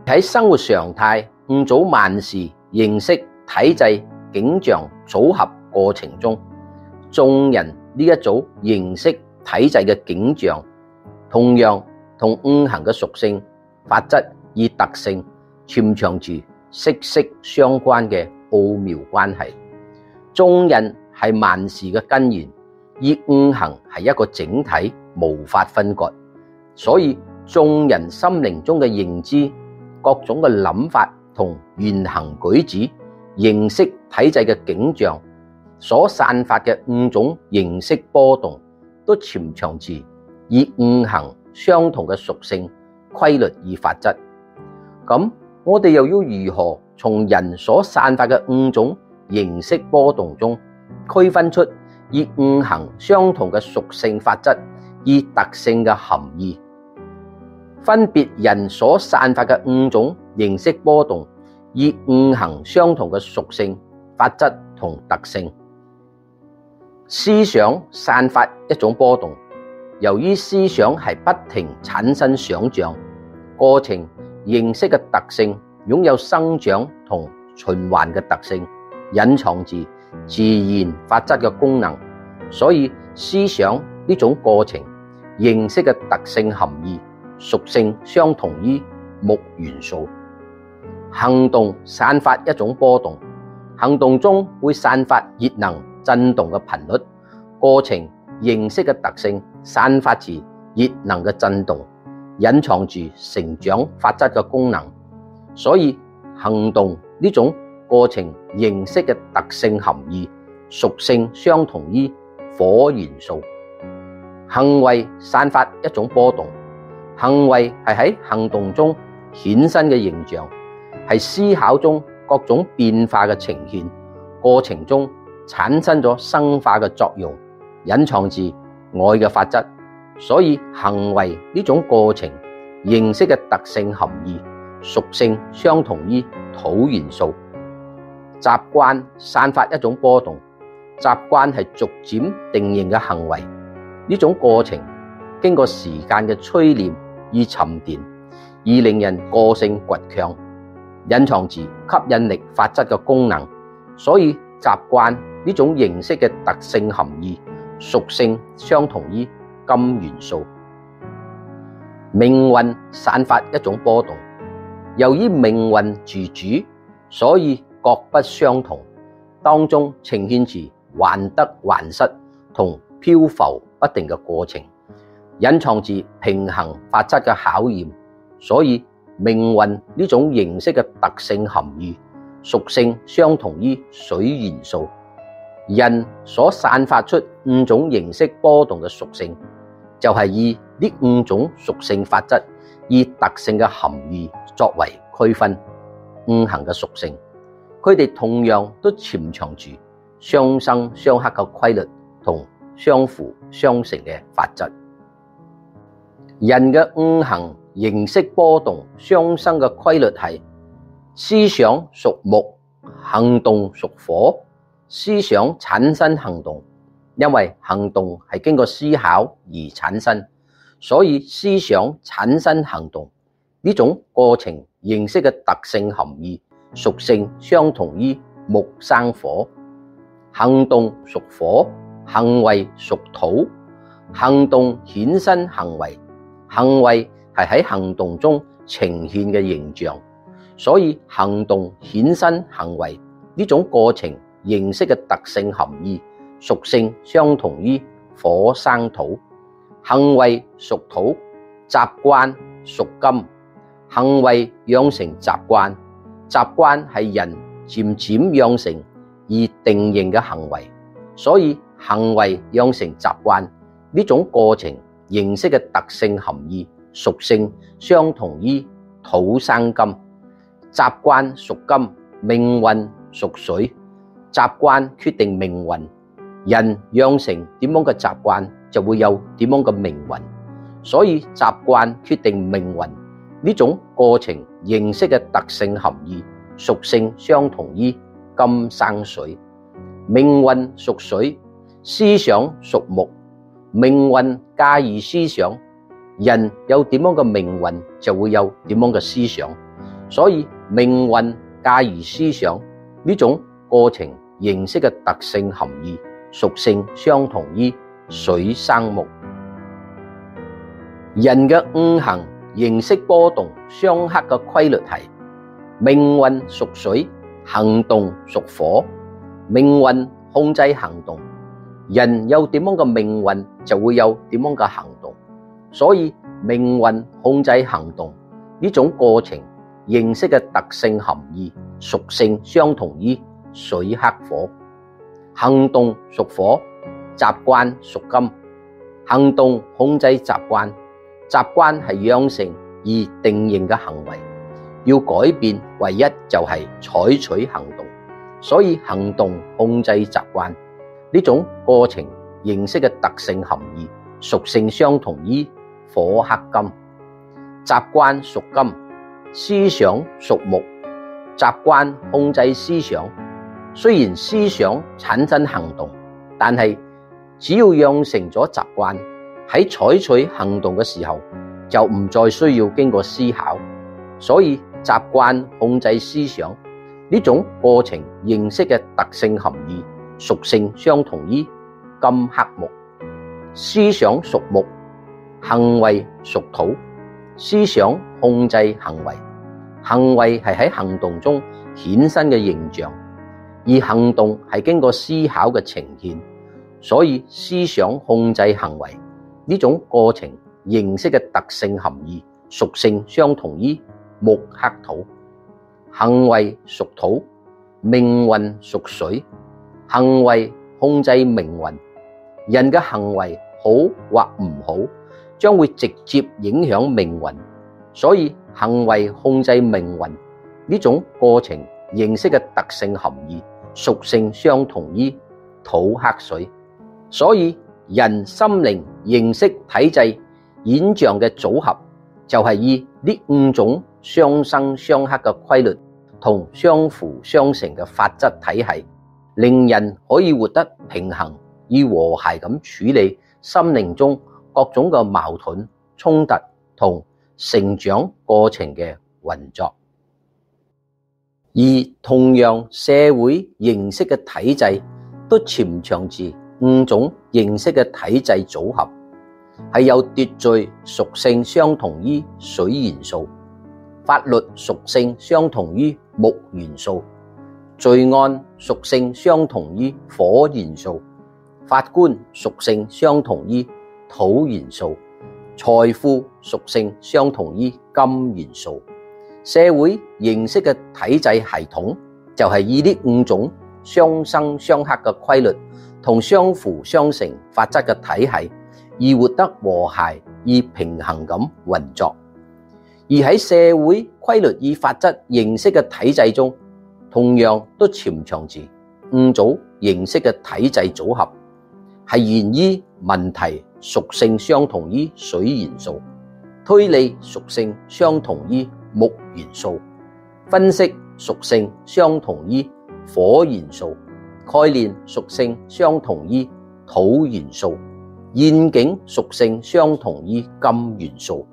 喺生活常態、五組萬事、形式、體制、景象組合過程中，眾人呢一組形式體制嘅景象，同樣同五行嘅屬性、法則與特性潛藏住息息相關嘅奧妙關係。眾人係萬事嘅根源，而五行係一個整體，無法分割。所以眾人心靈中嘅認知、各種嘅諗法同言行舉止、形式體制嘅景象所散發嘅五種形式波動，都潛藏住以五行相同嘅屬性、規律與法則。咁我哋又要如何從人所散發嘅五種形式波動中區分出以五行相同嘅屬性、法則與特性嘅含義？分別人所散發嘅五種形式波動，以五行相同嘅屬性、法則同特性。思想散發一種波動，由於思想係不停產生想像過程，形式嘅特性擁有生長同循環嘅特性，隱藏住自然法則嘅功能。所以思想呢種過程、形式嘅特性含義、屬性相同於木元素。行動散發一種波動，行動中會散發熱能震動嘅頻率，過程形式嘅特性散發住熱能嘅震動，隱藏住成長法則嘅功能。所以行動呢種過程形式嘅特性含義、屬性相同於火元素。行為散發一種波動，行為係喺行動中衍生嘅形象，係思考中各種變化嘅呈現，過程中產生咗生化嘅作用，隱藏住愛嘅法則。所以行為呢種過程形式嘅特性含義、屬性相同於土元素。習慣散發一種波動，習慣係逐漸定型嘅行為，呢種過程經過時間嘅淬煉與沉澱，而令人個性倔強，隱藏住吸引力法則嘅功能。所以習慣呢種形式嘅特性含義、屬性相同於金元素。命運散發一種波動，由於命運自主，所以各不相同，當中呈現住患得患失同漂浮不定嘅過程，隱藏住平衡法則嘅考驗。所以命運呢種形式嘅特性含義、屬性相同於水元素。人所散發出五種形式波動嘅屬性，就係以呢五種屬性法則以特性嘅含義作為區分五行嘅屬性。佢哋同樣都潛藏住相生相克嘅規律同相輔相成嘅法則。人嘅五行形式波動相生嘅規律係：思想屬木，行動屬火。思想產生行動，因為行動係經過思考而產生，所以思想產生行動呢種過程形式嘅特性含義、屬性相同於木生火。行動屬火，行為屬土。行動衍生行為，行為係喺行動中呈現嘅形象，所以行動衍生行為呢種過程形式嘅特性含義、屬性相同於火生土。行為屬土，習慣屬金。行為養成習慣，習慣係人漸漸養成而定型嘅行為，所以行為養成習慣呢種過程形式嘅特性含義、屬性相同於土生金。習慣屬金，命運屬水。習慣決定命運，人養成點樣嘅習慣，就會有點樣嘅命運。所以習慣決定命運呢種過程形式嘅特性含義、屬性相同於金生水。命運屬水，思想屬木。命運駕馭思想，人有點樣嘅命運，就會有點樣嘅思想。所以命運駕馭思想呢種過程形式嘅特性含義屬性相同於水生木。人嘅五行形式波動相克嘅規律係命運屬水，行動屬火。命運控制行動，人有點樣嘅命運就會有點樣嘅行動，所以命運控制行動呢種過程形式嘅特性含義屬性相同於水克火。行動屬火，習慣屬金。行動控制習慣，習慣係養成而定型嘅行為，要改變唯一就係採取行動，所以行動控制習慣呢種過程形式嘅特性含義屬性相同於火克金。習慣屬金，思想屬木。習慣控制思想，雖然思想產生行動，但係只要養成咗習慣，喺採取行動嘅時候就唔再需要經過思考，所以習慣控制思想呢種過程形式嘅特性含義屬性相同於金克木。思想屬木，行為屬土。思想控制行為，行為係喺行動中衍生嘅形象，而行動係經過思考嘅呈現，所以思想控制行為呢種過程形式嘅特性含義屬性相同於木克土。行為屬土，命運屬水。行為控制命運，人嘅行為好或唔好將會直接影響命運，所以行為控制命運呢種過程形式嘅特性含義屬性相同於土克水。所以人心靈形式體制現象嘅組合就係以呢五種相生相克嘅規律同相輔相成嘅法則體系，令人可以活得平衡以和諧咁處理心靈中各種嘅矛盾衝突同成長過程嘅運作。而同樣社會形式嘅體制都潛藏住五種形式嘅體制組合，係有秩序屬性相同於水元素，法律屬性相同於木元素，罪案屬性相同於火元素，法官屬性相同於土元素，財富屬性相同於金元素。社會形式嘅體制系統就係以呢五種相生相克嘅規律同相輔相成法則嘅體系，而活得和諧而平衡咁運作。而喺社會規律與法則形式嘅體制中，同樣都潛藏住五組形式嘅體制組合，係源於問題屬性相同於水元素，推理屬性相同於木元素，分析屬性相同於火元素，概念屬性相同於土元素，願景屬性相同於金元素。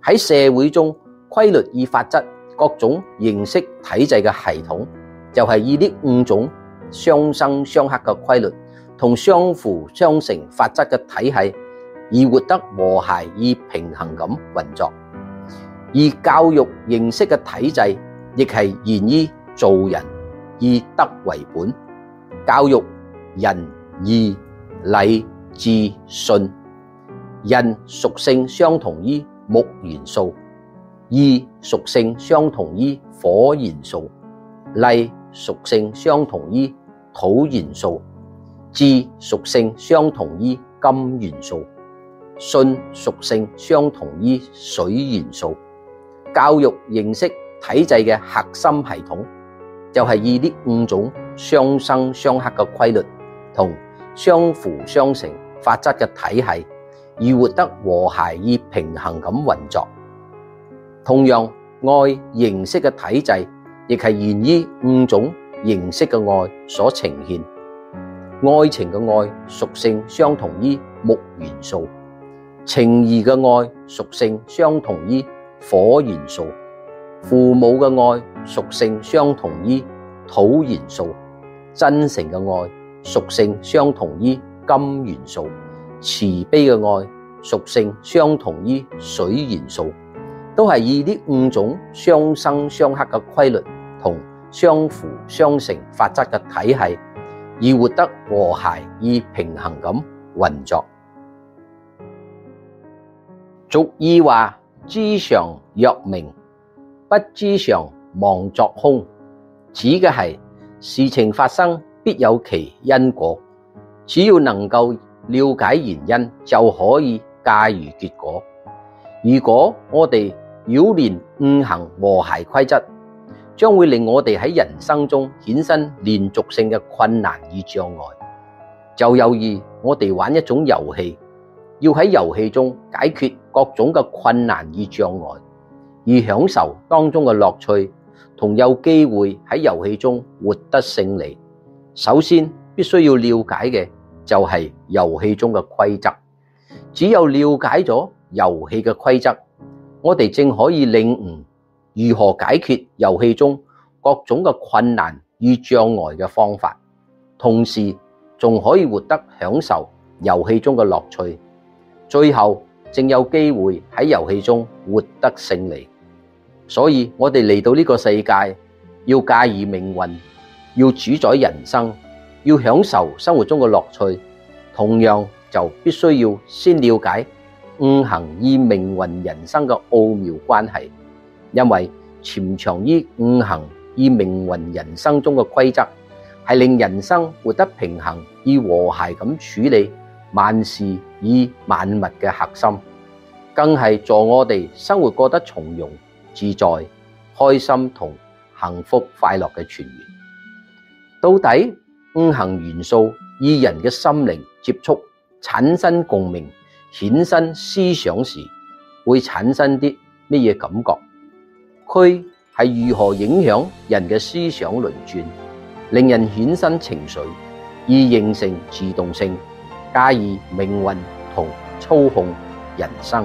喺社會中，規律與法則各種形式體制嘅系統，就係以呢五種相生相克嘅規律同相輔相成法則嘅體系，而活得和諧而平衡咁運作。而教育形式嘅體制，亦係源於做人以德為本，教育仁義禮智信。仁屬性相同於木元素，義屬性相同於火元素，禮屬性相同於土元素，智屬性相同於金元素，信屬性相同於水元素。教育形式體制嘅核心系統，就係以呢五種相生相克嘅規律同相輔相成法則嘅體系，而活得和諧而平衡咁運作。同樣，愛形式嘅體制，亦係源於五種形式嘅愛所呈現。愛情嘅愛屬性相同於木元素，情義嘅愛屬性相同於火元素，父母嘅愛屬性相同於土元素，真誠嘅愛屬性相同於金元素，慈悲嘅愛屬性相同於水元素，都係以呢5種相生相克嘅規律同相輔相成法則嘅體系，而活得和諧而平衡咁運作。俗語話：知常若明，不知常妄作凶，指嘅係事情發生必有其因果，只要能夠了解原因，就可以駕馭結果。如果我哋擾亂五行和諧規則，將會令我哋喺人生中衍生連續性嘅困難與障礙。就猶如我哋玩一種遊戲，要喺遊戲中解決各種嘅困難與障礙，而享受當中嘅樂趣，同有機會喺遊戲中獲得勝利。首先必須要了解嘅就係遊戲中嘅規則。只有了解咗遊戲嘅規則，我哋正可以領悟如何解決遊戲中各種嘅困難與障礙嘅方法，同時仲可以獲得享受遊戲中嘅樂趣，最後正有機會喺遊戲中獲得勝利。所以我哋嚟到呢個世界，要駕馭命運，要主宰人生，要享受生活中嘅樂趣，同樣就必須要先了解五行與命運人生嘅奧妙關係，因為潛藏於五行與命運人生中嘅規則，係令人生活得平衡與和諧咁處理萬事與萬物嘅核心，更係助我哋生活過得從容自在、開心同幸福快樂嘅泉源。到底五行元素與人嘅心靈接觸，產生共鳴、衍生思想時，會產生啲乜嘢感覺？佢係如何影響人嘅思想輪轉，令人衍生情緒，而形成自動性，駕馭命運同操控人生？